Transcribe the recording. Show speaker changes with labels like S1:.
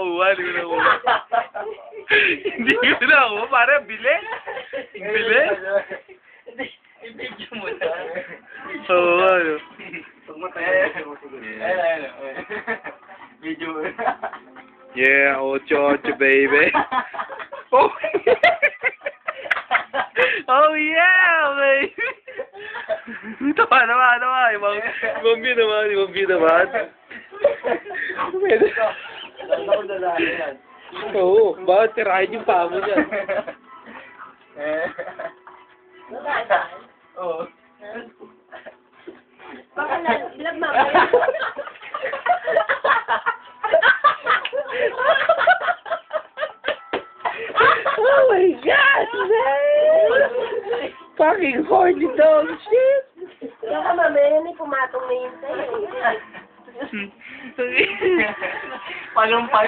S1: nakuha. Hindi ko nakuha. Parang bilis. Bilis.
S2: I-video mo na.
S1: Oo, ano.
S2: Huwag mo tayo. Ayun. Video mo na.
S1: Yeah, 8-8, baby. Oh, oh yeah, baby. Tawa. Ibang view naman. Oo, bakit tirahin yung paa mo dyan?
S2: Oo.
S3: Baka na, bilag mamaya.
S1: Oh my God, man! Fucking horny dog shit!
S3: Baka mamaya may pumatong na yun sa'yo.
S2: Palumpay.